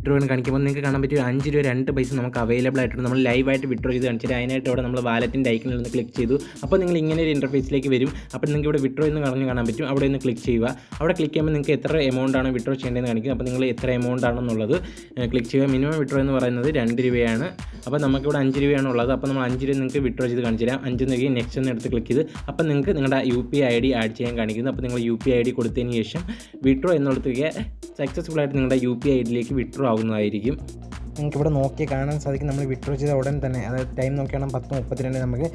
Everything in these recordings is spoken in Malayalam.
വിഡ്രോ എന്ന് കാണിക്കുമ്പോൾ നിങ്ങൾക്ക് കാണാൻ പറ്റും 5 രൂപ 2 പൈസ നമുക്ക് അവൈലബിൾ ആയിട്ടുണ്ട്. നമ്മൾ ലൈവായിട്ട് വിഡ്രോ ചെയ്ത് കാണിച്ചിട്ട് അതിനായിട്ട് അവിടെ നമ്മൾ വാലറ്റിൻ്റെ ഐക്കണിൽ നിന്ന് ക്ലിക്ക് ചെയ്തു. അപ്പോൾ നിങ്ങൾ ഇങ്ങനെ ഒരു ഇൻ്റർഫേസിലേക്ക് വരും. അപ്പോൾ നിങ്ങൾക്ക് ഇവിടെ വിഡ്രോ എന്ന് കാണാൻ പറ്റും. അവിടെ ഒന്ന് ക്ലിക്ക് ചെയ്യുക. അവിടെ ക്ലിക്ക് ചെയ്യുമ്പോൾ നിങ്ങൾക്ക് എത്ര എമൗണ്ട് ആണ് വിഡ്രോ ചെയ്യേണ്ടതെന്ന് കാണിക്കും. അപ്പോൾ നിങ്ങൾ എത്ര എമൗണ്ട് ആണെന്നുള്ളത് ക്ലിക്ക് ചെയ്യുക. മിനിമം വിഡ്രോ എന്ന് പറയുന്നത് 2 രൂപയാണ്. അപ്പോൾ നമുക്കിവിടെ 5 രൂപയാണ് ഉള്ളത്. അപ്പോൾ നമ്മൾ 5 രൂപ നിങ്ങൾക്ക് വിഡ്രോ ചെയ്ത് കാണിച്ചു തരാം. 5 നൽകി നെക്സ്റ്റ് ഒന്ന് എടുത്ത് ക്ലിക്ക് ചെയ്ത് അപ്പോൾ നിങ്ങൾക്ക് നിങ്ങളുടെ UPI ID ആഡ് ചെയ്യാൻ കാണിക്കുന്നു. അപ്പോൾ നിങ്ങൾ UPI ID കൊടുത്തതിന് ശേഷം വിഡ്രോ എന്നുള്ളതൊക്കെ സക്സസ്ഫുൾ ആയിട്ട് നിങ്ങളുടെ UPI ID വിഡ്രോ ആവുന്നതായിരിക്കും. നിങ്ങൾക്ക് ഇവിടെ നോക്കി കാണാൻ സാധിക്കും. നമ്മൾ വിഡ്രോ ചെയ്ത ഉടൻ തന്നെ, അതായത് ടൈം നോക്കിയാണെങ്കിൽ 10:32 നമുക്ക്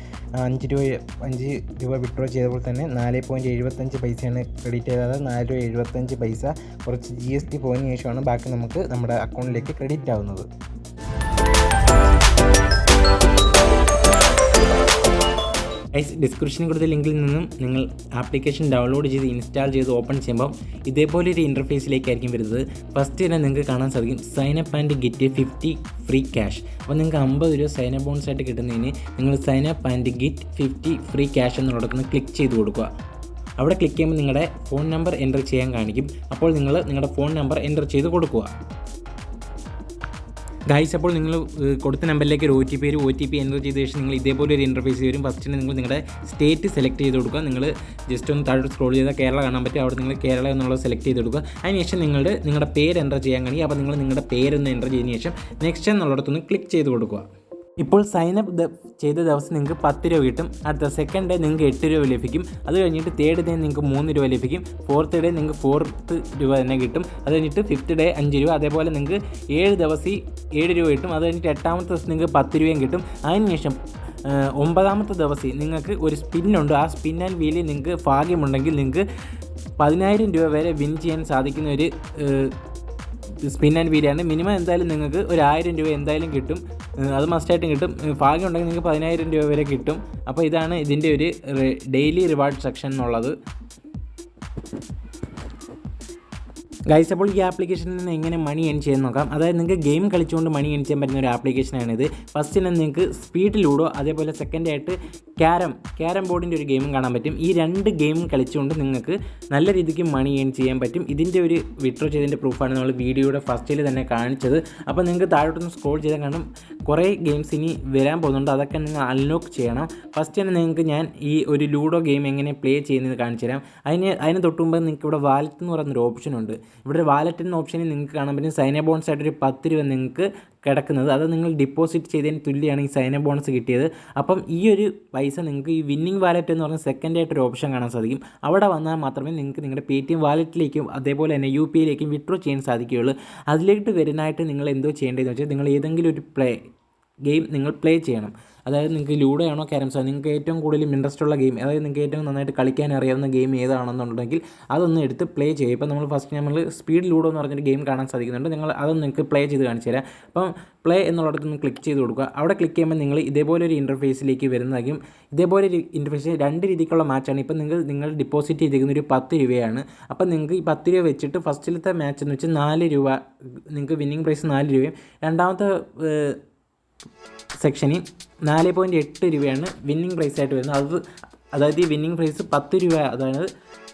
5 രൂപ വിഡ്രോ ചെയ്തപ്പോൾ തന്നെ 4.75 പൈസയാണ് ക്രെഡിറ്റ് ചെയ്തത്. 4.75 പൈസ കുറച്ച് GST പോയതിനു ശേഷമാണ് ബാക്കി നമുക്ക് നമ്മുടെ അക്കൗണ്ടിലേക്ക് ക്രെഡിറ്റ് ആവുന്നത്. ഡിസ്ക്രിപ്ഷനിൽ കൊടുത്ത ലിങ്കിൽ നിന്നും നിങ്ങൾ ആപ്ലിക്കേഷൻ ഡൗൺലോഡ് ചെയ്ത് ഇൻസ്റ്റാൾ ചെയ്ത് ഓപ്പൺ ചെയ്യുമ്പോൾ ഇതേപോലൊരു ഇൻ്റർഫേസിലേക്കായിരിക്കും വരുന്നത്. ഫസ്റ്റ് തന്നെ നിങ്ങൾക്ക് കാണാൻ സാധിക്കും sign up and get 50 free cash. അപ്പോൾ നിങ്ങൾക്ക് 50 രൂപ സൈനപ്പ് ബോണസ് ആയിട്ട് കിട്ടുന്നതിന് നിങ്ങൾ sign up and get 50 free cash എന്നുള്ളടത്ത് ക്ലിക്ക് ചെയ്ത് കൊടുക്കുക. അവിടെ ക്ലിക്ക് ചെയ്യുമ്പോൾ നിങ്ങളുടെ ഫോൺ നമ്പർ എൻ്റർ ചെയ്യാൻ കാണിക്കും. അപ്പോൾ നിങ്ങൾ നിങ്ങളുടെ ഫോൺ നമ്പർ എൻ്റർ ചെയ്ത് കൊടുക്കുക. ഗൈസ്, അപ്പോൾ നിങ്ങൾ കൊടുത്ത നമ്പറിലേക്ക് ഒരു OTP എൻ്റർ ചെയ്ത ശേഷം നിങ്ങൾ ഇതേപോലെ ഒരു ഇൻ്റർഫേസ് വരും. ഫസ്റ്റിന് നിങ്ങൾ നിങ്ങളുടെ സ്റ്റേറ്റ് സെലക്ട് ചെയ്ത് കൊടുക്കുക. നിങ്ങൾ ജസ്റ്റ് ഒന്ന് താഴോട്ട് സ്ക്രോൾ ചെയ്താൽ കേരള കാണാൻ പറ്റും. അവിടെ നിങ്ങൾ കേരള എന്നുള്ളത് സെലക്ട് ചെയ്ത് കൊടുക്കുക. അതിനുശേഷം നിങ്ങളുടെ പേര് എൻ്റർ ചെയ്യാൻ കഴിയും. അപ്പോൾ നിങ്ങൾ നിങ്ങളുടെ പേരൊന്ന് എൻ്റർ ചെയ്തതിന് ശേഷം നെക്സ്റ്റ് എന്നുള്ളിടത്തൊന്ന് ക്ലിക്ക് ചെയ്ത് കൊടുക്കുക. ഇപ്പോൾ സൈനപ്പ് ചെയ്ത ദിവസം നിങ്ങൾക്ക് 10 രൂപ കിട്ടും. അടുത്ത സെക്കൻഡ് ഡേ നിങ്ങൾക്ക് 8 രൂപ ലഭിക്കും. അത് കഴിഞ്ഞിട്ട് തേർഡ് ഡേ നിങ്ങൾക്ക് 3 രൂപ ലഭിക്കും. ഫോർത്ത് ഡേ നിങ്ങൾക്ക് 4 രൂപ തന്നെ കിട്ടും. അത് കഴിഞ്ഞിട്ട് ഫിഫ്ത്ത് ഡേ 5 രൂപ. അതേപോലെ നിങ്ങൾക്ക് 7 ദിവസം 7 രൂപ കിട്ടും. അത് കഴിഞ്ഞിട്ട് 8ാമത്തെ ദിവസം നിങ്ങൾക്ക് 10 രൂപയും കിട്ടും. അതിനുശേഷം 9ാമത്തെ ദിവസം നിങ്ങൾക്ക് ഒരു സ്പിന്നുണ്ട്. ആ സ്പിൻ ആൻഡ് വീലിൽ നിങ്ങൾക്ക് ഭാഗ്യമുണ്ടെങ്കിൽ നിങ്ങൾക്ക് 10,000 രൂപ വരെ വിൻ ചെയ്യാൻ സാധിക്കുന്ന ഒരു സ്പിൻ ആൻഡ് വീലാണ്. മിനിമം എന്തായാലും നിങ്ങൾക്ക് ഒരു 1000 രൂപ എന്തായാലും കിട്ടും. അത് മസ്റ്റായിട്ടും കിട്ടും. ഭാഗ്യം ഉണ്ടെങ്കിൽ നിങ്ങൾക്ക് 10,000 രൂപ വരെ കിട്ടും. അപ്പോൾ ഇതാണ് ഇതിൻ്റെ ഒരു ഡെയിലി റിവാർഡ് സെക്ഷൻ എന്നുള്ളത്. ഗൈസ്, അപ്പോൾ ഈ ആപ്ലിക്കേഷനിൽ നിന്ന് എങ്ങനെ മണി ഏൺ ചെയ്യാൻ നോക്കാം. അതായത് നിങ്ങൾക്ക് ഗെയിം കളിച്ചുകൊണ്ട് മണി ഏൺ ചെയ്യാൻ പറ്റുന്ന ഒരു ആപ്ലിക്കേഷനാണിത്. ഫസ്റ്റ് തന്നെ നിങ്ങൾക്ക് സ്പീഡ് ലൂഡോ, അതേപോലെ സെക്കൻഡായിട്ട് ക്യാരം ബോർഡിൻ്റെ ഒരു ഗെയിമും കാണാൻ പറ്റും. ഈ 2 ഗെയിമും കളിച്ചുകൊണ്ട് നിങ്ങൾക്ക് നല്ല രീതിക്ക് മണി ഏൺ ചെയ്യാൻ പറ്റും. ഇതിൻ്റെ ഒരു വിഡ്രോ ചെയ്തതിൻ്റെ പ്രൂഫാണ് നമ്മൾ വീഡിയോയുടെ ഫസ്റ്റിൽ തന്നെ കാണിച്ചത്. അപ്പോൾ നിങ്ങൾക്ക് താഴോട്ടൊന്ന് സ്ക്രോൾ ചെയ്താൽ കാണും കുറേ ഗെയിംസ് ഇനി വരാൻ പോകുന്നുണ്ട്. അതൊക്കെ നിങ്ങൾ അൺലോക്ക് ചെയ്യണം. ഫസ്റ്റ് തന്നെ നിങ്ങൾക്ക് ഞാൻ ഈ ഒരു ലൂഡോ ഗെയിം എങ്ങനെ പ്ലേ ചെയ്യുന്നത് കാണിച്ചു തരാം. അതിന് തൊട്ട് മുമ്പ് നിങ്ങൾക്ക് ഇവിടെ വാലറ്റ് എന്ന് പറയുന്നൊരു ഓപ്ഷനുണ്ട്. ഇവിടെ വാലറ്റ് എന്ന ഓപ്ഷനിൽ നിങ്ങൾക്ക് കാണാൻ പറ്റും സൈന ബോണസ് ആയിട്ടൊരു 10 രൂപ നിങ്ങൾക്ക് കിടക്കുന്നത്. അത് നിങ്ങൾ ഡിപ്പോസിറ്റ് ചെയ്തതിന് തുല്യമാണ് ഈ സൈന ബോണസ് കിട്ടിയത്. അപ്പം ഈ ഒരു പൈസ നിങ്ങൾക്ക് ഈ വിന്നിംഗ് വാലറ്റ് എന്ന് പറഞ്ഞ സെക്കൻഡായിട്ടൊരു ഓപ്ഷൻ കാണാൻ സാധിക്കും. അവിടെ വന്നാൽ മാത്രമേ നിങ്ങൾക്ക് നിങ്ങളുടെ പേടിഎം വാലറ്റിലേക്കും അതേപോലെ തന്നെ UPIയിലേക്കും വിഡ്രോ ചെയ്യാൻ സാധിക്കുകയുള്ളൂ. അതിലേക്ക് വരുന്നതായിട്ട് നിങ്ങൾ എന്തോ ചെയ്യേണ്ടതെന്ന് വെച്ചാൽ നിങ്ങൾ ഏതെങ്കിലും ഒരു ഗെയിം നിങ്ങൾ പ്ലേ ചെയ്യണം. അതായത് നിങ്ങൾക്ക് ലൂഡോ ആണോ ക്യാരംസ് ആണോ നിങ്ങൾക്ക് ഏറ്റവും കൂടുതൽ ഇൻട്രസ്റ്റ് ഉള്ള ഗെയിം, അതായത് നിങ്ങൾക്ക് ഏറ്റവും നന്നായിട്ട് കളിക്കാൻ അറിയാവുന്ന ഗെയിം ഏതാണെന്നുണ്ടെങ്കിൽ അതൊന്ന് എടുത്ത് പ്ലേ ചെയ്യുക. ഇപ്പോൾ നമ്മൾ സ്പീഡ് ലൂഡോ എന്ന് പറഞ്ഞൊരു ഗെയിം കാണാൻ സാധിക്കുന്നുണ്ട്. നിങ്ങൾ അതൊന്ന് നിങ്ങൾക്ക് പ്ലേ ചെയ്ത് കാണിച്ചു തരാം. അപ്പം പ്ലേ എന്നുള്ളിടത്തൊന്ന് ക്ലിക്ക് ചെയ്ത് കൊടുക്കുക. അവിടെ ക്ലിക്ക് ചെയ്യുമ്പോൾ നിങ്ങൾ ഇതേപോലെ ഒരു ഇൻ്റർഫേസിലേക്ക് വരുന്നതായിരിക്കും. ഇതേപോലെ ഒരു ഇൻ്റർഫേസ് 2 രീതിക്കുള്ള മാച്ചാണ്. ഇപ്പം നിങ്ങൾ ഡിപ്പോസിറ്റ് ചെയ്തിരിക്കുന്ന ഒരു 10 രൂപയാണ്. അപ്പം നിങ്ങൾക്ക് ഈ 10 രൂപ വെച്ചിട്ട് ഫസ്റ്റിലത്തെ മാച്ച് എന്ന് വെച്ചാൽ 4 രൂപ നിങ്ങൾക്ക് വിന്നിംഗ് പ്രൈസ് 4 രൂപയും രണ്ടാമത്തെ സെക്ഷനിൽ 4.8 രൂപയാണ് വിന്നിംഗ് പ്രൈസ് ആയിട്ട് വരുന്നത്. അതായത് ഈ വിന്നിംഗ് പ്രൈസ് 10 രൂപ. അതായത്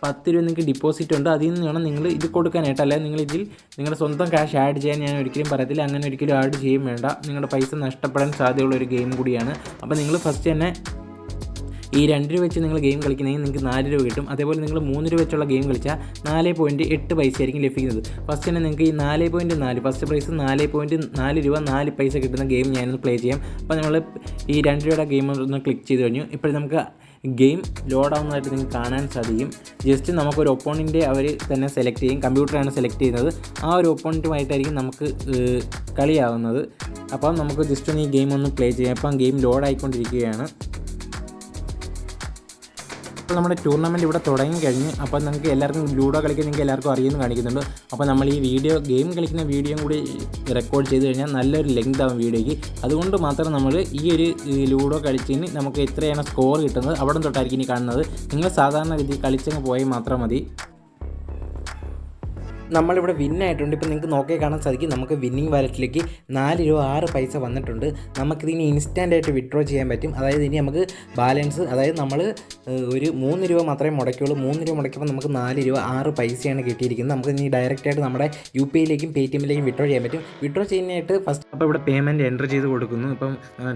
10 രൂപ നിങ്ങൾക്ക് ഡിപ്പോസിറ്റ് ഉണ്ട്. അതിൽ നിന്ന് വേണം നിങ്ങൾ ഇത് കൊടുക്കാനായിട്ട്. അല്ലെങ്കിൽ നിങ്ങളിതിൽ നിങ്ങളുടെ സ്വന്തം ക്യാഷ് ആഡ് ചെയ്യാൻ ഞാൻ ഒരിക്കലും പറയത്തില്ല. അങ്ങനെ ഒരിക്കലും ആഡ് ചെയ്യും വേണ്ട. നിങ്ങളുടെ പൈസ നഷ്ടപ്പെടാൻ സാധ്യതയുള്ള ഒരു ഗെയിം കൂടിയാണ്. അപ്പോൾ നിങ്ങൾ ഫസ്റ്റ് തന്നെ ഈ 2 രൂപ വെച്ച് നിങ്ങൾ ഗെയിം കളിക്കണമെങ്കിൽ നിങ്ങൾക്ക് 4 രൂപ കിട്ടും. അതേപോലെ നിങ്ങൾ 3 രൂപ വെച്ചുള്ള ഗെയിം കളിച്ചാൽ 4.8 പൈസ ആയിരിക്കും ലഭിക്കുന്നത്. ഫസ്റ്റ് തന്നെ നിങ്ങൾക്ക് ഈ 4.4 ഫസ്റ്റ് പ്രൈസ് 4.4 രൂപ 4 പൈസ കിട്ടുന്ന ഗെയിം ഞാനൊന്ന് പ്ലേ ചെയ്യാം. അപ്പോൾ നമ്മൾ ഈ 2 രൂപയുടെ ഗെയിം ഒന്ന് ക്ലിക്ക് ചെയ്ത് കഴിഞ്ഞു. ഇപ്പോൾ നമുക്ക് ഗെയിം ലോഡ് ആവുന്നതായിട്ട് നിങ്ങൾക്ക് കാണാൻ സാധിക്കും. ജസ്റ്റ് നമുക്കൊരു ഒപ്പോണൻറ്റ് അവർ തന്നെ സെലക്ട് ചെയ്യും. കമ്പ്യൂട്ടറാണ് സെലക്ട് ചെയ്യുന്നത്. ആ ഒരു ഒപ്പോണൻറ്റുമായിട്ടായിരിക്കും നമുക്ക് കളിയാവുന്നത്. അപ്പോൾ നമുക്ക് ജസ്റ്റ് ഒന്ന് ഈ ഗെയിം ഒന്ന് പ്ലേ ചെയ്യാം. അപ്പം ഗെയിം ലോഡ് ആയിക്കൊണ്ടിരിക്കുകയാണ്. അപ്പോൾ നമ്മുടെ ടൂർണമെൻറ്റ് ഇവിടെ തുടങ്ങി കഴിഞ്ഞ്. അപ്പോൾ നമുക്ക് എല്ലാവർക്കും ലൂഡോ കളിക്കാൻ നിങ്ങൾക്ക് എല്ലാവർക്കും അറിയുമെന്ന് കാണിക്കുന്നുണ്ട്. അപ്പോൾ നമ്മൾ ഈ ഗെയിം കളിക്കുന്ന വീഡിയോയും കൂടി റെക്കോർഡ് ചെയ്ത് കഴിഞ്ഞാൽ നല്ലൊരു ലെങ്ത് ആവും വീഡിയോയ്ക്ക്. അതുകൊണ്ട് മാത്രം നമ്മൾ ഈ ഒരു ലൂഡോ കളിച്ചതിന് നമുക്ക് എത്രയാണ് സ്കോർ കിട്ടുന്നത് അവിടെ തൊട്ടായിരിക്കും ഇനി കാണുന്നത്. നിങ്ങൾ സാധാരണ രീതിയിൽ കളിച്ചങ്ങ് പോയാൽ മാത്രം മതി. നമ്മളിവിടെ വിന്നായിട്ടുണ്ട്. ഇപ്പോൾ നിങ്ങൾക്ക് നോക്കിയാൽ കാണാൻ സാധിക്കും നമുക്ക് വിന്നിങ് വാലറ്റിലേക്ക് 4 രൂപ 6 പൈസ വന്നിട്ടുണ്ട്. നമുക്കിതിനി ഇൻസ്റ്റാൻ്റായിട്ട് വിഡ്രോ ചെയ്യാൻ പറ്റും. അതായത് ഇനി നമുക്ക് ബാലൻസ്, അതായത് നമ്മൾ ഒരു 3 രൂപ മാത്രമേ മുടക്കുള്ളൂ. 3 രൂപ മുടക്കിയപ്പോൾ നമുക്ക് 4 രൂപ 6 പൈസയാണ് കിട്ടിയിരിക്കുന്നത്. നമുക്ക് ഇനി ഡയറക്റ്റായിട്ട് നമ്മുടെ UPIയിലേക്കും പേടിഎമ്മിലേക്കും വിഡ്രോ ചെയ്യാൻ പറ്റും. വിഡ്രോ ചെയ്യാനായിട്ട് ഫസ്റ്റ് അപ്പോൾ ഇവിടെ പേയ്മെൻറ്റ് എൻ്റർ ചെയ്ത് കൊടുക്കുന്നു. ഇപ്പം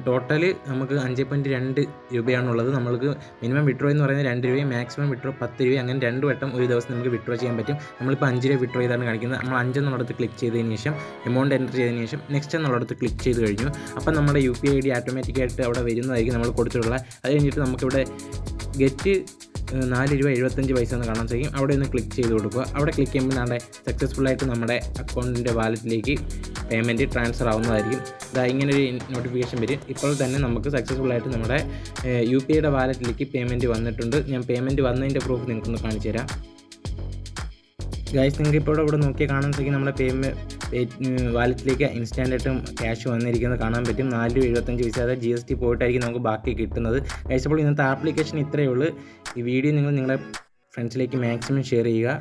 ടോട്ടൽ നമുക്ക് 5.2 രൂപയാണുള്ളത്. നമ്മൾക്ക് മിനിമം വിഡ്രോ എന്ന് പറയുന്നത് 2 രൂപയും മാക്സിമം വിഡ്രോ 10 രൂപയും, അങ്ങനെ 2 വട്ടം ഒരു ദിവസം നമുക്ക് വിഡ്രോ ചെയ്യാൻ പറ്റും. നമ്മളിപ്പോൾ 5 രൂപ വിഡ്രോ ചെയ്താണ് കാണിക്കുന്നത്. നമ്മൾ 5 എന്നുള്ളിടത്ത് ക്ലിക്ക് ചെയ്തതിന് ശേഷം എമൗണ്ട് എൻ്റർ ചെയ്തതിന് ശേഷം നെക്സ്റ്റ് എന്നുള്ളിടത്ത് ക്ലിക്ക് ചെയ്ത് കഴിഞ്ഞു. അപ്പം നമ്മുടെ UPI ID ഓട്ടോമാറ്റിക്കായിട്ട് അവിടെ വരുന്നതായിരിക്കും നമ്മൾ കൊടുത്തിട്ടുള്ള. അത് കഴിഞ്ഞിട്ട് നമുക്കിവിടെ ഗെറ്റ് 4 രൂപ 75 പൈസ എന്ന് കാണാൻ സാധിക്കും. അവിടെ ഒന്ന് ക്ലിക്ക് ചെയ്ത് കൊടുക്കുക. അവിടെ ക്ലിക്ക് ചെയ്യുമ്പോൾ നമ്മുടെ സക്സസ്ഫുള്ളായിട്ട് നമ്മുടെ അക്കൗണ്ടിൻ്റെ വാലറ്റിലേക്ക് പേയ്മെൻറ്റ് ട്രാൻസ്ഫർ ആവുന്നതായിരിക്കും. ഇങ്ങനൊരു നോട്ടിഫിക്കേഷൻ വരും. ഇപ്പോൾ തന്നെ നമുക്ക് സക്സസ്ഫുള്ളായിട്ട് നമ്മുടെ UPIയുടെ വാലറ്റിലേക്ക് പേയ്മെൻറ്റ് വന്നിട്ടുണ്ട്. ഞാൻ പേയ്മെൻറ്റ് വന്നതിൻ്റെ പ്രൂഫ് നിങ്ങൾക്കൊന്ന് കാണിച്ചു തരാം. ഗൈസ്, നിങ്ങൾക്ക് ഇപ്പോൾ ഇവിടെ നോക്കിയാൽ കാണാൻ സാധിക്കും നമ്മുടെ വാലറ്റിലേക്ക് ഇൻസ്റ്റാൻ്റായിട്ടും ക്യാഷ് വന്നിരിക്കുന്നത് കാണാൻ പറ്റും. 4 രൂപ 75 പൈസ, അതായത് GST പോയിട്ടായിരിക്കും നമുക്ക് ബാക്കി കിട്ടുന്നത്. ഗൈസ്, അപ്പോൾ ഇന്നത്തെ ആപ്ലിക്കേഷൻ ഇത്രയേ ഉള്ളൂ. ഈ വീഡിയോ നിങ്ങൾ നിങ്ങളുടെ ഫ്രണ്ട്സിലേക്ക് മാക്സിമം ഷെയർ ചെയ്യുക.